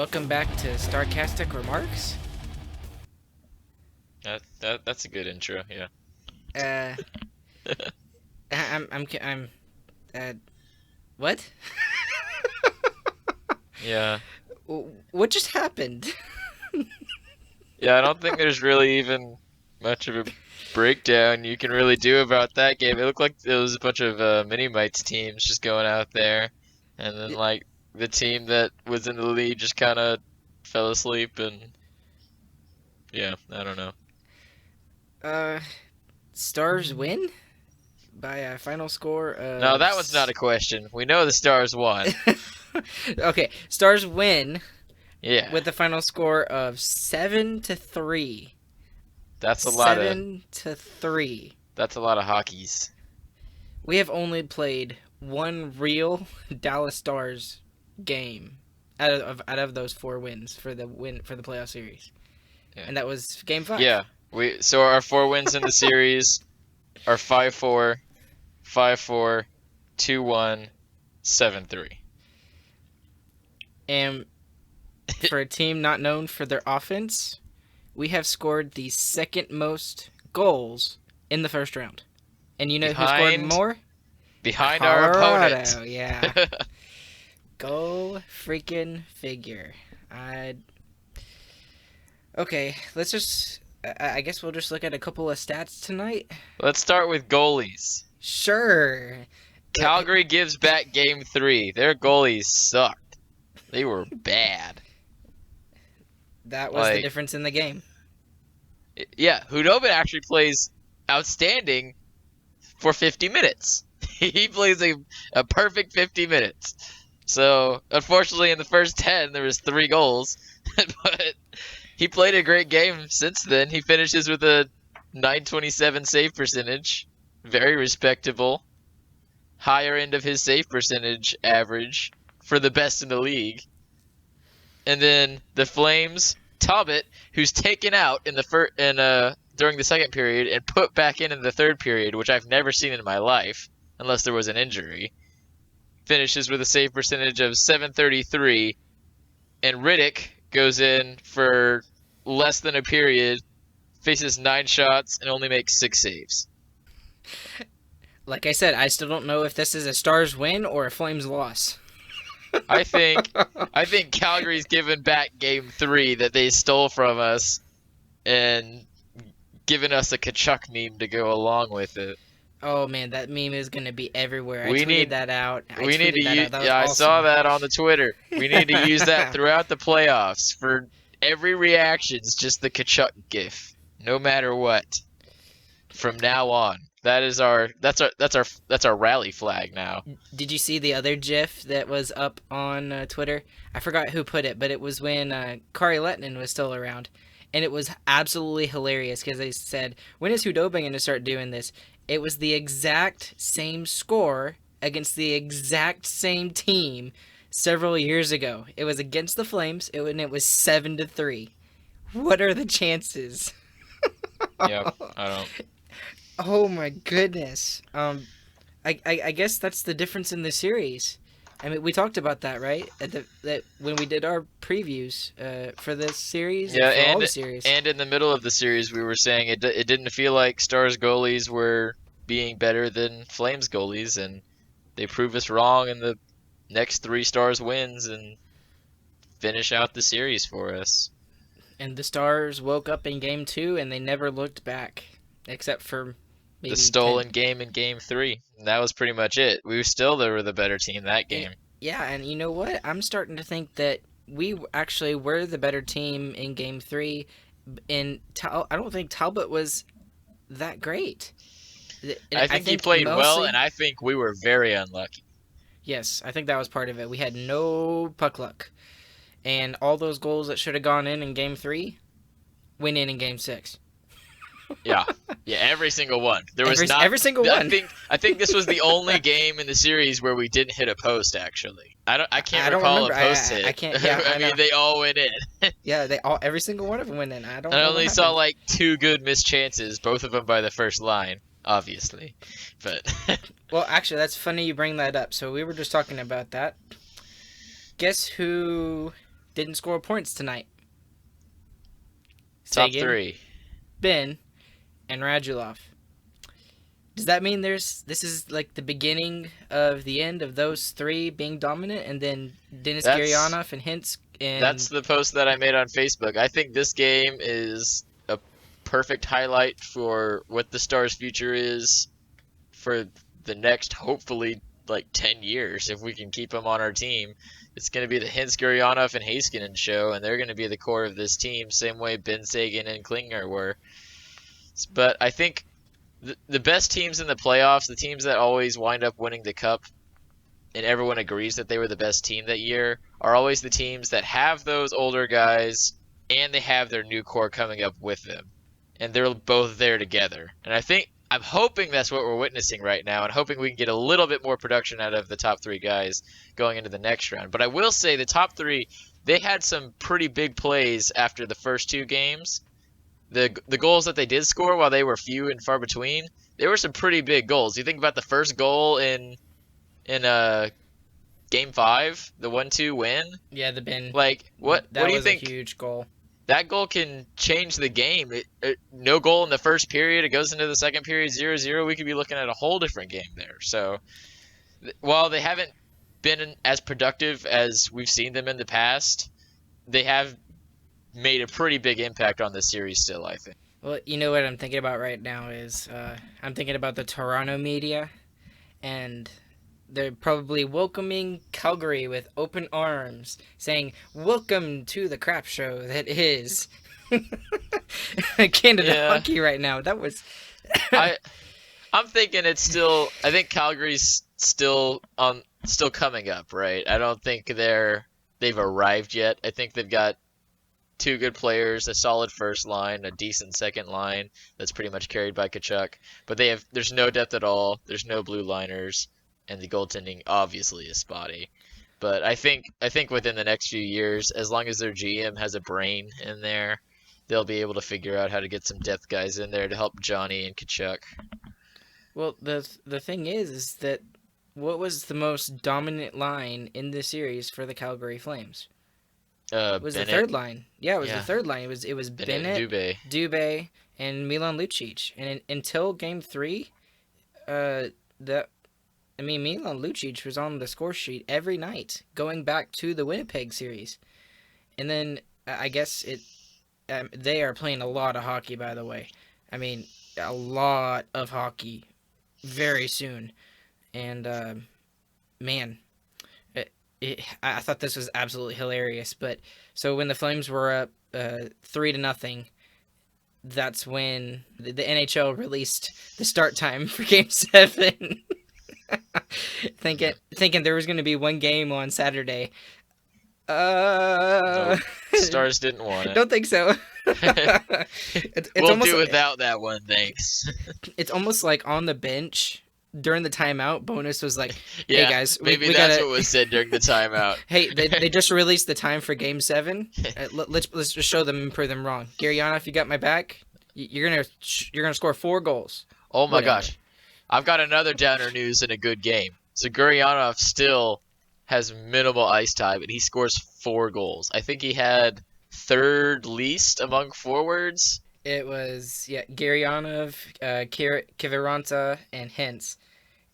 welcome back to Starcastic Remarks. That's a good intro, yeah. Uh, what? Yeah. What just happened? Yeah, I don't think there's really even much of a breakdown you can really do about that game. It looked like it was a bunch of mini-mites teams just going out there, and then like the team that was in the lead just kind of fell asleep, and yeah, I don't know. Stars win by a final score No, of. that was not a question. We know the Stars won. Okay, Stars win Yeah, with the final score of 7-3. that's a lot of 7-3. that's a lot of hockeys. We have only played one real Dallas Stars game out of those 4 wins for the playoff series, Yeah. and that was Game 5. Yeah, so our 4 wins in the series are 5-4, 5-4, 2-1, 7-3. And for a team not known for their offense, we have scored the second most goals in the first round. And you know who scored more? Behind our opponent. Colorado, yeah. Go freaking figure. Okay, let's just... I guess we'll just look at a couple of stats tonight. Let's start with goalies. Sure. Calgary gives back Game 3. Their goalies sucked. They were bad. That was the difference in the game. Yeah, Hudobin actually plays outstanding for 50 minutes. He plays a perfect 50 minutes. So, unfortunately, in the first 10, there was 3 goals. But he played a great game since then. He finishes with a .927 save percentage. Very respectable. Higher end of his save percentage average for the best in the league. And then the Flames, Talbot, who's taken out in the during the second period and put back in the third period, which I've never seen in my life, unless there was an injury, finishes with a save percentage of .733, and Riddick goes in for less than a period, faces 9 shots, and only makes 6 saves. Like I said, I still don't know if this is a Stars win or a Flames loss. I think Calgary's given back Game 3 that they stole from us and given us a Kachuk meme to go along with it. Oh man, that meme is gonna be everywhere. We I tweeted that out. We need to use. That was Yeah, awesome. I saw that on the Twitter. We need to use that throughout the playoffs for every reaction's just the Kachuk gif, no matter what. From now on, that's our rally flag now. Did you see the other GIF that was up on Twitter? I forgot who put it, but it was when Kari Lehtinen was still around, and it was absolutely hilarious because they said, "When is Hudobin going to start doing this?" It was the exact same score against the exact same team several years ago. It was against the Flames, and it was 7-3. What are the chances? Yep, I don't. Oh my goodness. I guess that's the difference in the series. I mean, we talked about that, right? That when we did our previews for this series, Yeah, for all the series. And in the middle of the series, we were saying it didn't feel like Stars goalies were being better than Flames goalies, and they prove us wrong in the next 3 Stars wins and finish out the series for us. And the Stars woke up in Game 2, and they never looked back, except for maybe the stolen 10. game in Game 3. And that was pretty much it. We were the better team that game. Yeah, and you know what? I'm starting to think that we actually were the better team in Game 3. And I don't think Talbot was that great. I think he played well, and I think we were very unlucky. Yes, I think that was part of it. We had no puck luck. And all those goals that should have gone in Game 3 went in Game 6. Yeah, every single one. There was every single one. I think this was the only game in the series where we didn't hit a post. Actually, I can't recall a post hit. I can't. Yeah, I mean, they all went in. Yeah, every single one of them went in. I only saw like 2 good missed chances, both of them by the first line, obviously. But well, actually, that's funny you bring that up. So we were just talking about that. Guess who didn't score points tonight. Top Sagan, three. Ben, and Radulov. Does that mean this is like the beginning of the end of those three being dominant, and then Denis That's Gurianov and Hintz that's and the post that I made on Facebook. I think this game is a perfect highlight for what the Stars' future is for the next, hopefully, like 10 years if we can keep them on our team. It's going to be the Hintz, Gurionov, and Heiskanen show, and they're going to be the core of this team, same way Ben Sagan and Klinger were. But I think the best teams in the playoffs, the teams that always wind up winning the cup, and everyone agrees that they were the best team that year, are always the teams that have those older guys and they have their new core coming up with them. And they're both there together. And I'm hoping that's what we're witnessing right now, and hoping we can get a little bit more production out of the top three guys going into the next round. But I will say the top three, they had some pretty big plays after the first two games. The goals that they did score, while they were few and far between, they were some pretty big goals. You think about the first goal in game 5, the 1-2 win. yeah, the Ben. Like what That do you was a think? huge goal. That goal can change the game. No goal in the first period. It goes into the second period 0-0. We could be looking at a whole different game there. So while they haven't been as productive as we've seen them in the past, they have made a pretty big impact on this series still, I think. Well, you know what I'm thinking about right now is I'm thinking about the Toronto media, and they're probably welcoming Calgary with open arms, saying, "Welcome to the crap show that is Canada Yeah. hockey right now." That was I'm thinking it's still. I think Calgary's still coming up, right? I don't think they've arrived yet. I think they've got two good players, a solid first line, a decent second line that's pretty much carried by Kachuk. But there's no depth at all. There's no blue liners, and the goaltending obviously is spotty. But I think within the next few years, as long as their GM has a brain in there, they'll be able to figure out how to get some depth guys in there to help Johnny and Kachuk. well. The thing is that what was the most dominant line in the series for the Calgary Flames? It was Bennett, the third line. Yeah, it was yeah, the third line. It was Bennett Bennett, and Dubé. Dubé, and Milan Lucic. And until Game 3, uh, the Milan Lucic was on the score sheet every night, going back to the Winnipeg series. And then I guess they are playing a lot of hockey, by the way. I mean, a lot of hockey very soon. And man, I thought this was absolutely hilarious. But so when the Flames were up 3-0, that's when the NHL released the start time for Game 7. thinking there was going to be one game on Saturday. No, Stars didn't want it. Don't think so. We'll almost, do without that one, thanks. It's almost like on the bench during the timeout. Bonus was like, Yeah, "Hey guys, maybe we that's gotta." what was said during the timeout. Hey, they just released the time for Game 7. Let's just show them and prove them wrong. Gurianov, you got my back. You're gonna score 4 goals. Oh my Whatever. gosh, I've got another downer news in a good game. So Gurionov still has minimal ice time, and he scores 4 goals. I think he had third least among forwards. It was Gurianov, Kiviranta, and Hintz.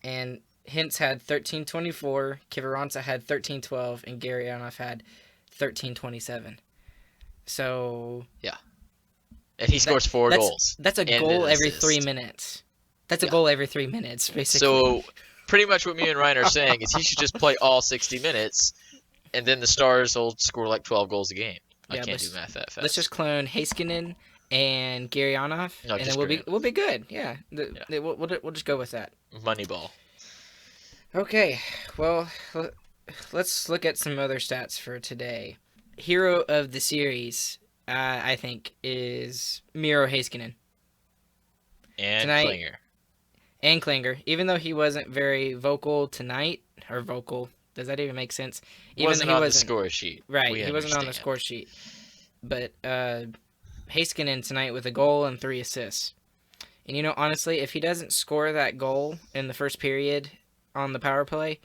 And Hintz had 13:24, Kiviranta had 13:12, and Gurianov had 13:27. So And he scores 4 goals. That's a and goal an every assist. 3 minutes. That's a Yeah. goal every 3 minutes, basically. So pretty much what me and Ryan are saying is he should just play all 60 minutes, and then the Stars will score like 12 goals a game. I Yeah, can't do math that fast. let's just clone Heiskanen and Gurianov, No, and just then we'll be good. Yeah, Yeah. we'll just go with that. Moneyball. Okay, well, let's look at some other stats for today. Hero of the series, I think, is Miro Heiskanen And Tonight- Klinger. and Klinger. Even though he wasn't very vocal tonight, or vocal, does that even make sense? Even Wasn't though he on the wasn't score sheet. right, We he wasn't on the understand. score sheet. But Heiskanen tonight with a goal and 3 assists. And honestly, if he doesn't score that goal in the first period on the power play,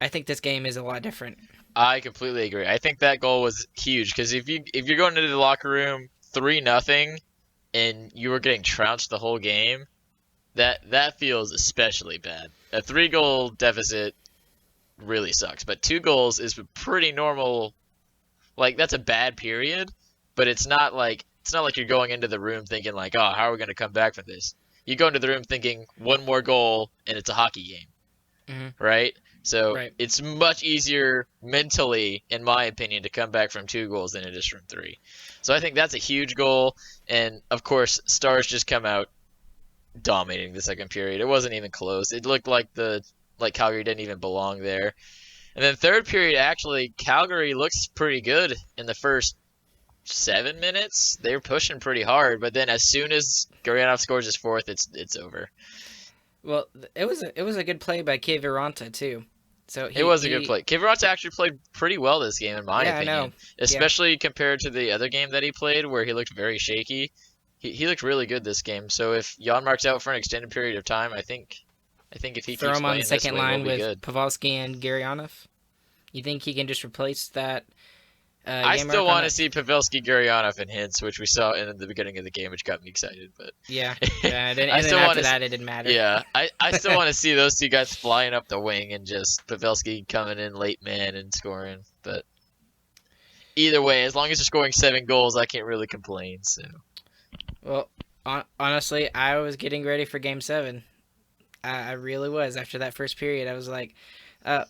I think this game is a lot different. I completely agree. I think that goal was huge because if you're going into the locker room 3-0 and you were getting trounced the whole game, that feels especially bad. A 3-goal deficit really sucks, but 2 goals is pretty normal. Like that's a bad period, but it's not like you're going into the room thinking like, oh, how are we going to come back from this? You go into the room thinking one more goal and it's a hockey game, Hmm. right? So Right. it's much easier mentally, in my opinion, to come back from 2 goals than it is from three. So I think that's a huge goal, and of course, Stars just come out dominating the second period. It wasn't even close. It looked like Calgary didn't even belong there. And then third period, actually, Calgary looks pretty good in the first 7 minutes. They were pushing pretty hard, but then as soon as Gurianov scores his fourth, it's over. Well, it was a good play by Kiviranta too. So It he was a good he play. Kiviranta actually played pretty well this game, in my yeah, I know. opinion, Yeah. especially compared to the other game that he played, where he looked very shaky. He looked really good this game. So if Janmark's out for an extended period of time, I think if he Throw keeps him on the playing this second way, we'll line be with good. Pavelski and Gurianov. You think he can just replace that I still Yamark on want to that? see Pavelski, Gurianov, and Hintz, which we saw in the beginning of the game, which got me excited. But Yeah, yeah. And then, I and then still want after to, that, it didn't matter. yeah, I still want to see those two guys flying up the wing and just Pavelski coming in late man and scoring. But either way, as long as they're scoring 7 goals, I can't really complain. So Well, honestly, I was getting ready for Game 7. I really was. After that first period, I was like,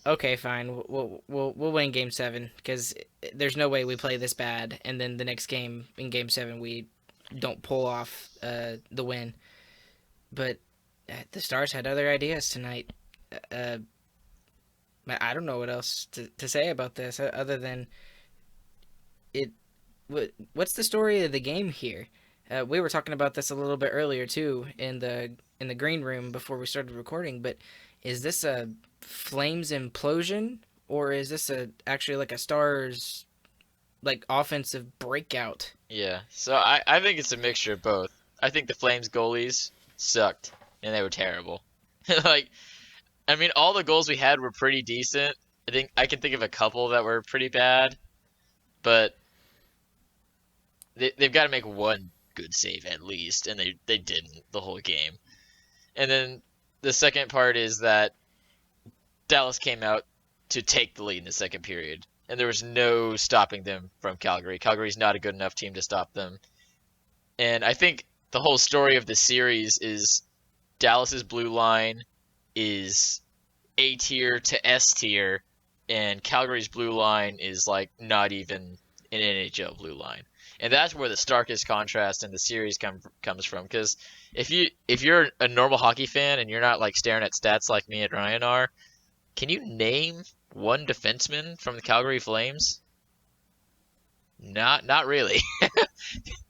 okay, fine. We'll win Game 7 because there's no way we play this bad, and then the next game in Game 7 we don't pull off the win. But the Stars had other ideas tonight. Uh, I don't know what else to say about this other than it. What's the story of the game here? We were talking about this a little bit earlier too in the green room before we started recording. But is this a Flames implosion or is this a actually like a Stars like offensive breakout? yeah, so I think it's a mixture of both. I think the Flames goalies sucked and they were terrible. Like I mean, all the goals we had were pretty decent. I think I can think of a couple that were pretty bad, but they've got to make one good save at least, and they didn't the whole game. And then the second part is that Dallas came out to take the lead in the second period, and there was no stopping them from Calgary. Calgary's not a good enough team to stop them. And I think the whole story of the series is Dallas's blue line is A tier to S tier, and Calgary's blue line is like not even an NHL blue line. And that's where the starkest contrast in the series comes from. Because if you're a normal hockey fan and you're not like staring at stats like me and Ryan are, can you name one defenseman from the Calgary Flames? Not really.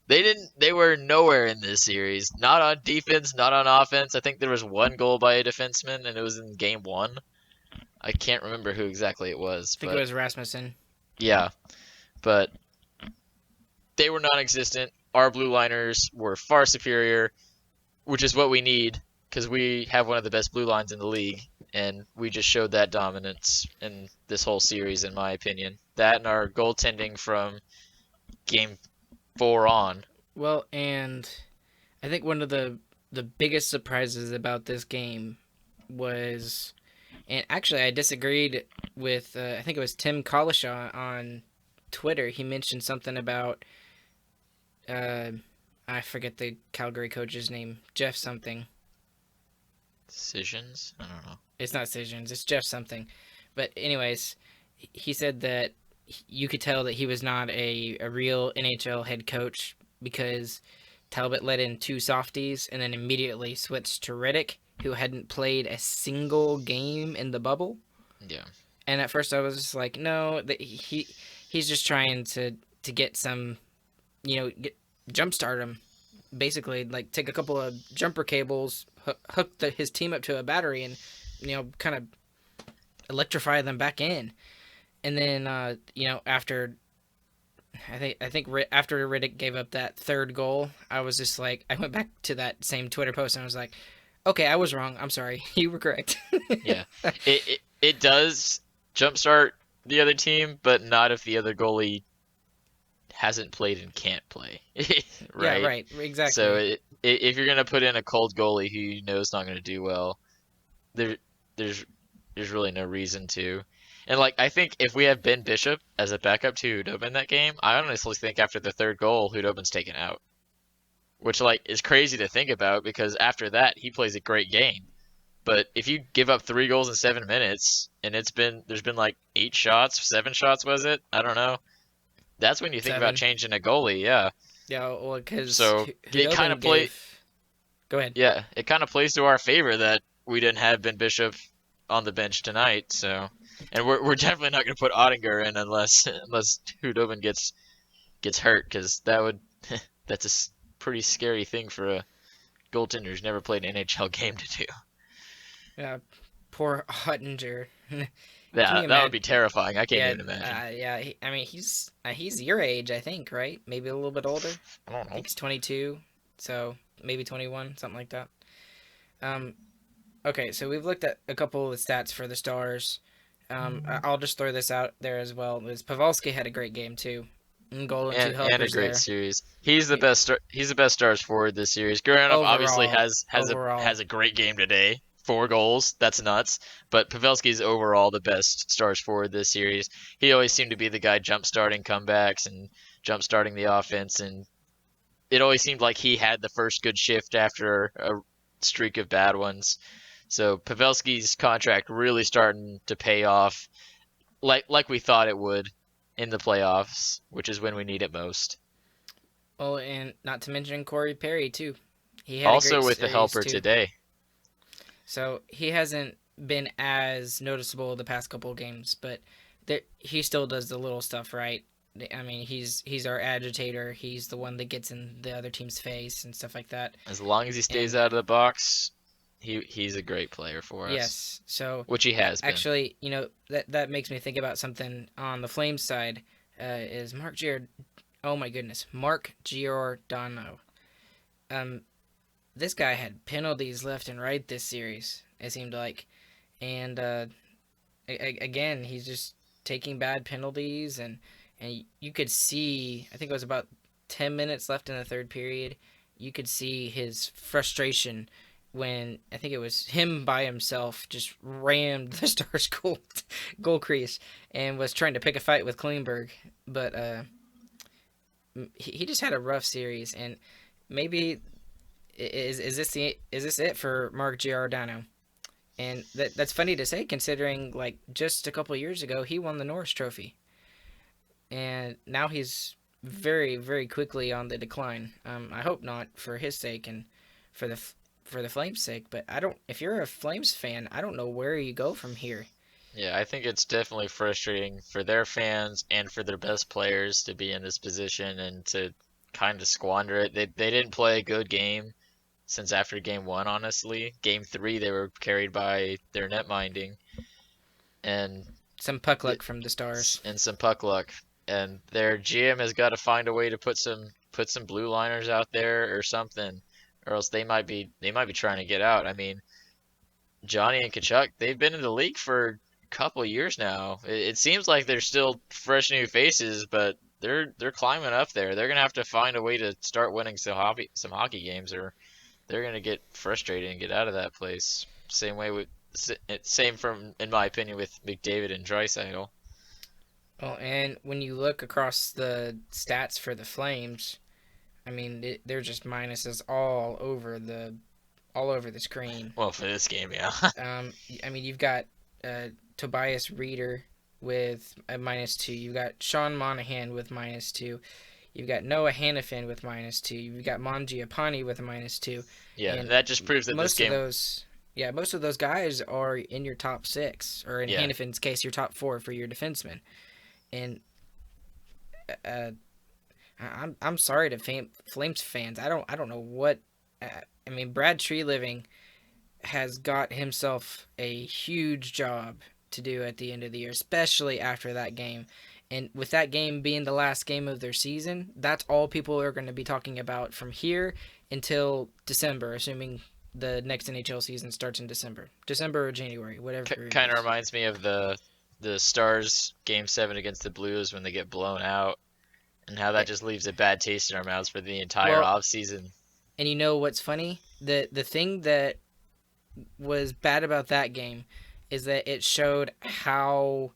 They were nowhere in this series. Not on defense, not on offense. I think there was one goal by a defenseman and it was in game 1. I can't remember who exactly it was, I think it but was Rasmussen. yeah, but they were non-existent. Our blue liners were far superior, which is what we need because we have one of the best blue lines in the league, and we just showed that dominance in this whole series, in my opinion. That and our goaltending from game 4 on. Well, and I think one of the biggest surprises about this game was, and actually I disagreed with I think it was Tim Collishaw on Twitter. He mentioned something about uh, I forget the Calgary coach's name, Jeff something. Decisions? I don't know. It's not Decisions, it's Jeff something. But anyways, he said that you could tell that he was not a real NHL head coach because Talbot let in two softies and then immediately switched to Riddick, who hadn't played a single game in the bubble. Yeah. And at first I was just like, no, he's just trying to get some, jumpstart him. Basically, like take a couple of jumper cables, hook his team up to a battery, and kind of electrify them back in. And then after I think after Riddick gave up that third goal, I was just like, I went back to that same Twitter post and I was like, okay, I was wrong. I'm sorry. You were correct. Yeah. It does jumpstart the other team, but not if the other goalie hasn't played and can't play, Yeah, right? right, So exactly. if you're gonna put in a cold goalie who you know is not gonna do well, there there's there's really no reason to. And like I think if we have Ben Bishop as a backup to Hudobin in that game, I honestly think after the third goal, Hudobin's taken out, which like is crazy to think about because after that he plays a great game. But if you give up 3 goals in 7 minutes and there's been like 8 shots, 7 shots was it? I don't know. That's when you think about 7. changing a goalie, yeah. Yeah, well, because So it kind Hudobin of play, gave. Go ahead. yeah, it kind of plays to our favor that we didn't have Ben Bishop on the bench tonight. So, and we're definitely not going to put Ottinger in unless Hudobin gets hurt because that would that's a pretty scary thing for a goaltender who's never played an NHL game to do. Uh, Poor Ottinger. Can Yeah, you that would imagine? be terrifying. I can't Yeah, even imagine. yeah. I mean, he's your age, I think, right? Maybe a little bit older. I don't I know. think he's 22, so maybe 21, something like that. Um, okay, so we've looked at a couple of the stats for the Stars. I'll just throw this out there as well. Is Pavelski had a great game too, in goal and two And a helpers great there. series. He, He's the best stars forward this series. Gurianov obviously overall, has a great game today. 4 goals, that's nuts. But Pavelski's overall the best stars forward this series. He always seemed to be the guy jump starting comebacks and jump starting the offense, and it always seemed like he had the first good shift after a streak of bad ones. So Pavelski's contract really starting to pay off like we thought it would in the playoffs, which is when we need it most. oh, and not to mention Corey Perry too. He had a Also great with the series helper too. today. So he hasn't been as noticeable the past couple of games, but he still does the little stuff right. I mean, he's our agitator. He's the one that gets in the other team's face and stuff like that. As long as he stays And out of the box, he's a great player for us, yes, so which he has been. actually, that makes me think about something on the Flames side. Is Mark Giord? Oh my goodness, Mark Giordano. Um, this guy had penalties left and right this series. It seemed like, and again, he's just taking bad penalties, and you could see. I think it was about 10 minutes left in the third period. You could see his frustration when I think it was him by himself just rammed the Stars goal crease and was trying to pick a fight with Klingberg, but he just had a rough series, and maybe is this it for Mark Giordano? And that's funny to say considering like just a couple years ago he won the Norris Trophy, and now he's very quickly on the decline. I hope not for his sake and for the Flames' sake, but I don't. If you're a Flames fan, I don't know where you go from here. Yeah, I think it's definitely frustrating for their fans and for their best players to be in this position and to kind of squander it. They didn't play a good game since after game one, honestly. Game three, they were carried by their net minding and Some puck luck from the Stars. and some puck luck. And their GM has got to find a way to put some blue liners out there or something, or else they might be trying to get out. I mean, Johnny and Kachuk, they've been in the league for a couple of years now. It seems like they're still fresh new faces, but they're climbing up there. They're gonna have to find a way to start winning some hockey games, or they're gonna get frustrated and get out of that place. Same from in my opinion with McDavid and Draisaitl. Oh, and when you look across the stats for the Flames, I mean they're just minuses all over the screen. Well, for this game, yeah. I mean you've got Tobias Reeder with a -2. You've got Sean Monahan with -2. You've got Noah Hannafin with -2. You've got Mangiapane with a -2. Yeah, And that just proves that this most of game, those, yeah, most of those guys are in your top six, or in yeah, Hannafin's case, your top four for your defensemen. And uh, I'm sorry to Flames fans. I don't know what. Uh, I mean, Brad Treliving has got himself a huge job to do at the end of the year, especially after that game. And with that game being the last game of their season, that's all people are going to be talking about from here until December, assuming the next NHL season starts in December or January, whatever it kind of is. reminds me of the the Stars game 7 against the Blues when they get blown out, and how that It, just leaves a bad taste in our mouths for the entire well, offseason. and you know what's funny? The thing that was bad about that game is that it showed how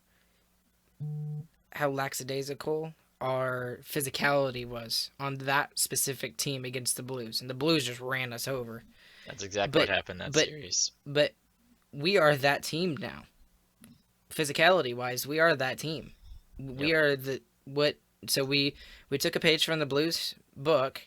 lackadaisical our physicality was on that specific team against the Blues, and the Blues just ran us over. That's exactly what But happened that but series. but we are that team now. Physicality wise, we are that team. Yep. We are the what. So we took a page from the Blues book,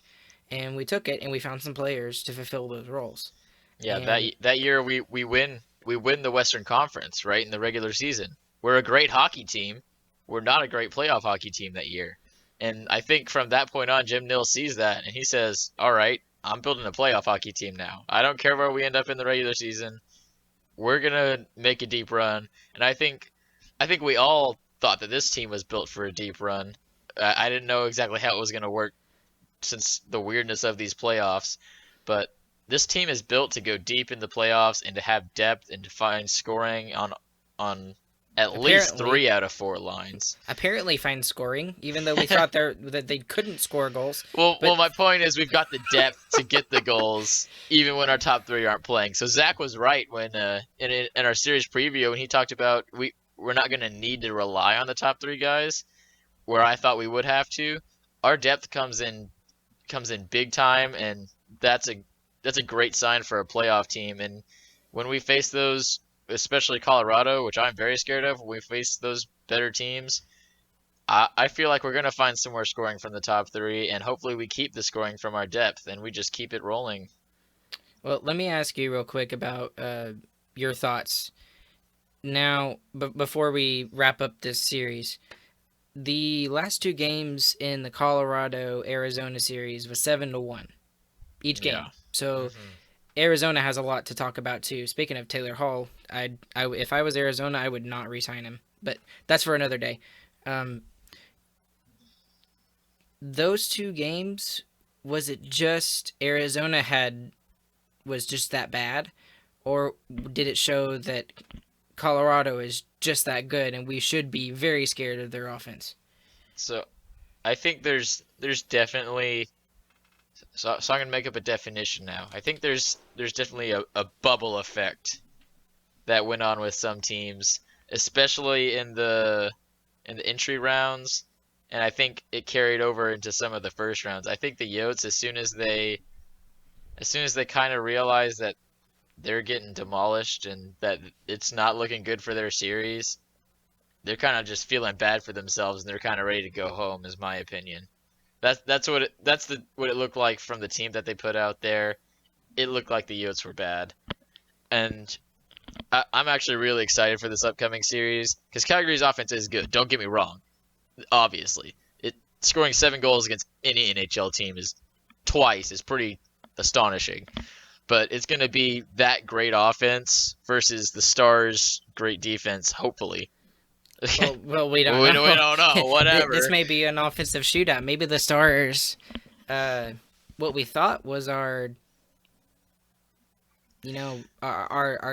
and we took it and we found some players to fulfill those roles. Yeah, And that year we win the Western Conference, right, in the regular season. We're a great hockey team. We're not a great playoff hockey team that year. And I think from that point on, Jim Nill sees that and he says, "All right, I'm building a playoff hockey team now. I don't care where we end up in the regular season. We're gonna make a deep run." And I think we all thought that this team was built for a deep run. I didn't know exactly how it was gonna work since the weirdness of these playoffs. But this team is built to go deep in the playoffs and to have depth and to find scoring on at least apparently, 3 out of 4 lines. find scoring, even though we thought that they couldn't score goals. But Well, my point is we've got the depth to get the goals even when our top three aren't playing. So Zach was right when in our series preview when he talked about we're not going to need to rely on the top three guys where I thought we would have to. Our depth comes in big time, and that's a great sign for a playoff team. And when we face those, especially Colorado, which I'm very scared of, when we face those better teams, I feel like we're gonna find some more scoring from the top three, and hopefully we keep the scoring from our depth, and we just keep it rolling. well, let me ask you real quick about your thoughts now. But before we wrap up this series, the last two games in the Colorado Arizona series was 7-1 each Yeah. game. So Hmm. Arizona has a lot to talk about too. Speaking of Taylor Hall, if I was Arizona, I would not re-sign him. But that's for another day. Um, those two games, was it just Arizona was just that bad, or did it show that Colorado is just that good and we should be very scared of their offense? So I think there's definitely so I'm gonna make up a definition now. I think there's definitely a bubble effect that went on with some teams, especially in the entry rounds, and I think it carried over into some of the first rounds. I think the Yotes, as soon as they kind of realize that they're getting demolished and that it's not looking good for their series, they're kind of just feeling bad for themselves and they're kind of ready to go home, is my opinion. That's what it looked like from the team that they put out there. It looked like the Yotes were bad, and I'm actually really excited for this upcoming series because Calgary's offense is good. Don't get me wrong. Obviously, scoring 7 goals against any NHL team is pretty astonishing. But it's going to be that great offense versus the Stars' great defense. Hopefully, we Well, we don't don't, we know. don't know. This Whatever. may be an offensive shootout. Maybe the Stars, uh, what we thought was our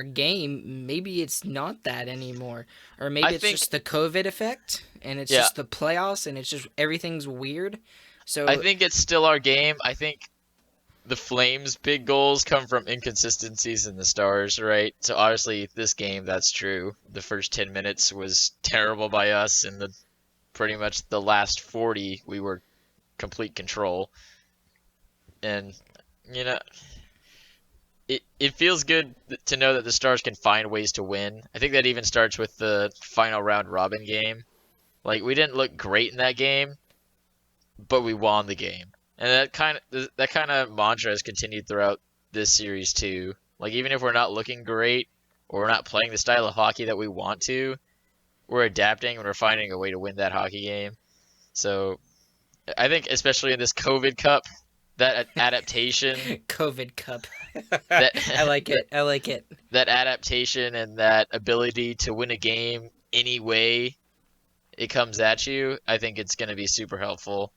game. Maybe it's not that anymore, or I maybe it's think just the COVID effect, and it's yeah. just the playoffs, and it's just everything's weird. I So think it's still our game. I think the Flames' big goals come from inconsistencies in the Stars, right? So obviously this game, that's true. The first 10 minutes was terrible by us, and pretty much the last 40 we were complete control. And you know, it feels good to know that the Stars can find ways to win. I think that even starts with the final round robin game. Like we didn't look great in that game, but we won the game. And that kind of mantra has continued throughout this series too. Like even if we're not looking great or we're not playing the style of hockey that we want to, we're adapting and we're finding a way to win that hockey game. So I think especially in this COVID Cup, that adaptation, COVID Cup. that I like it. I like it. that adaptation and that ability to win a game any way it comes at you, I think it's going to be super helpful.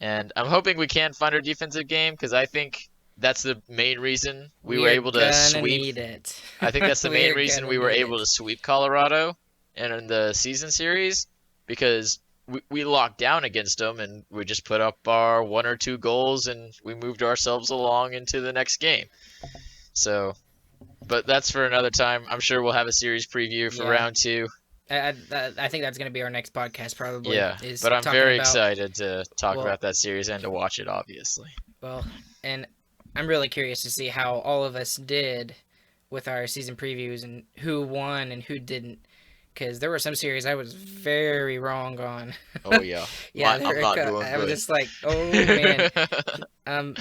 And I'm hoping we can find our defensive game because I think that's the main reason we We were are able to gonna sweep. need it. I think that's the We main are reason gonna we were need able to it. sweep Colorado in the season series because we locked down against them and we just put up our 1 or 2 goals and we moved ourselves along into the next game. So, but that's for another time. I'm sure we'll have a series preview for Yeah. round 2. I think that's going to be our next podcast, probably. Yeah, Is but I'm talking very about, excited to talk well, about that series and to watch it, obviously. well, and I'm really curious to see how all of us did with our season previews and who won and who didn't. Because there were some series I was very wrong on. Oh yeah, Yeah, I'm not doing I was good. just like, oh man. Um,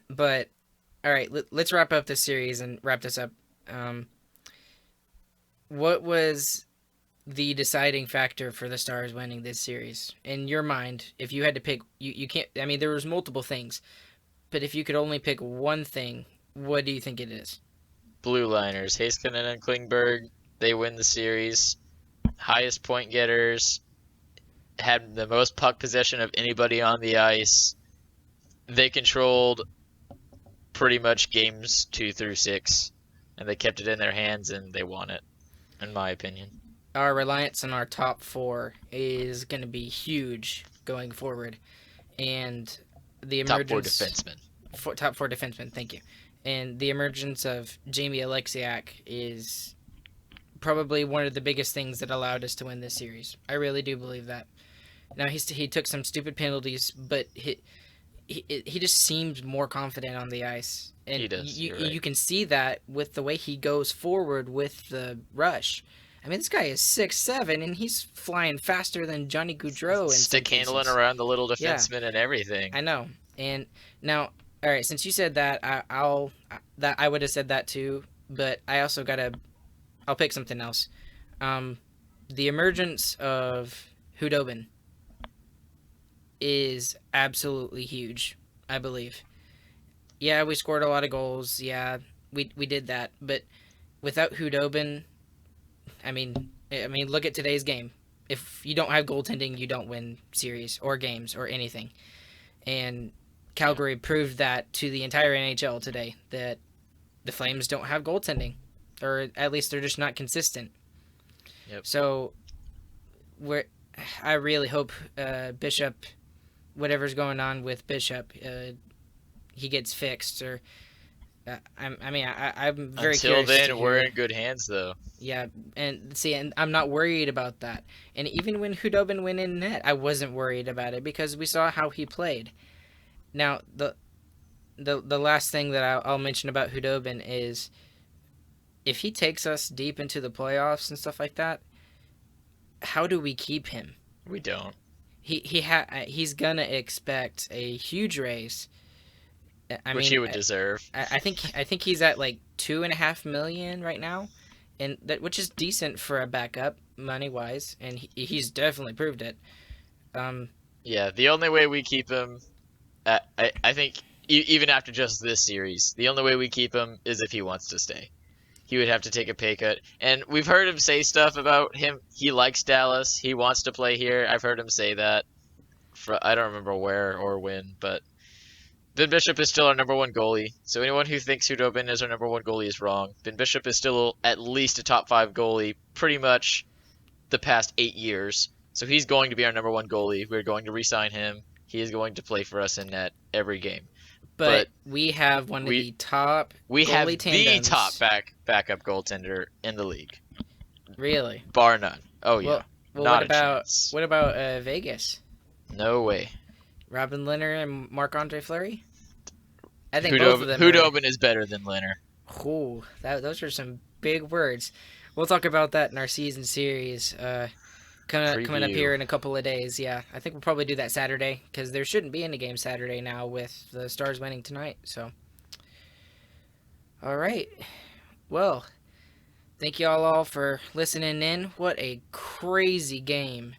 but all right, let's wrap up this series and wrap this up. What was the deciding factor for the Stars winning this series in your mind? If you had to pick, you can't. I mean, there was multiple things, but if you could only pick one thing, what do you think it is? Blue liners, Heiskanen and Klingberg, they win the series. Highest point getters, had the most puck possession of anybody on the ice. They controlled pretty much games 2 through 6, and they kept it in their hands and they won it, in my opinion. Our reliance on our top four is going to be huge going forward, and the emergence top four defensemen. Thank you, and the emergence of Jamie Alexiak is probably one of the biggest things that allowed us to win this series. I really do believe that. Now he took some stupid penalties, but he just seems more confident on the ice, and He does. You can see that with the way he goes forward with the rush. I mean, this guy is 6'7", and he's flying faster than Johnny Gaudreau. And stick handling around the little defenseman and everything. I know. And now, all right, since you said that, I would have said that too. But I'll pick something else. The emergence of Hudobin is absolutely huge, I believe. Yeah, we scored a lot of goals. Yeah, we did that. But without Hudobin, I mean, look at today's game. If you don't have goaltending, you don't win series or games or anything. And Calgary proved that to the entire NHL today, that the Flames don't have goaltending, or at least they're just not consistent. Yep. So, I really hope Bishop, whatever's going on with Bishop, he gets fixed. Or I'm very curious. Until then, we're in good hands, though. Yeah, and I'm not worried about that. And even when Hudobin went in net, I wasn't worried about it because we saw how he played. Now, the last thing that I'll mention about Hudobin is if he takes us deep into the playoffs and stuff like that, how do we keep him? We don't. He's gonna expect a huge raise. Which he would deserve. I think he's at like $2.5 million right now, and which is decent for a backup money wise, and he's definitely proved it. Yeah, the only way we keep him, I think, even after just this series, the only way we keep him is if he wants to stay. He would have to take a pay cut, and we've heard him say stuff about him. He likes Dallas. He wants to play here. I've heard him say that. I don't remember where or when, but Ben Bishop is still our number one goalie. So anyone who thinks Hudobin is our number one goalie is wrong. Ben Bishop is still at least a top 5 goalie pretty much the past 8 years. So he's going to be our number one goalie. We're going to re-sign him. He is going to play for us in net every game. But we have one of the top goalie tandems. The top backup goaltender in the league. Really? Bar none. Oh yeah. Well, Not what about Vegas? No way. Robin Lehner and Marc-Andre Fleury? I think Hudobin, both of them. Hudobin is better than Lehner. Ooh, those are some big words. We'll talk about that in our season series coming up here in a couple of days. Yeah, I think we'll probably do that Saturday because there shouldn't be any game Saturday now with the Stars winning tonight. So, all right. Well, thank you all for listening in. What a crazy game.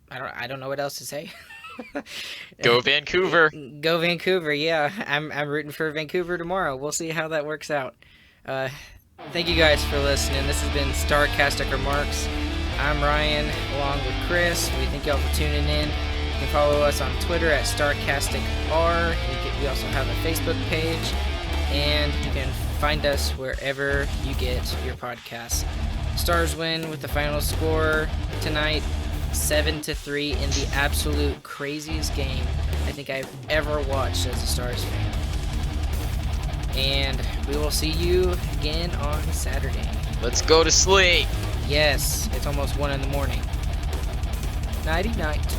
I don't know what else to say. Go Vancouver. Go Vancouver, yeah. I'm rooting for Vancouver tomorrow. We'll see how that works out. Thank you guys for listening. This has been Starcastic Remarks. I'm Ryan, along with Chris. We thank y'all for tuning in. You can follow us on Twitter at StarcasticR. We also have a Facebook page. And you can find us wherever you get your podcasts. Stars win with the final score tonight, 7-3 in the absolute craziest game I think I've ever watched as a Stars fan. And we will see you again on Saturday. Let's go to sleep. Yes, it's almost 1 in the morning. Nighty night.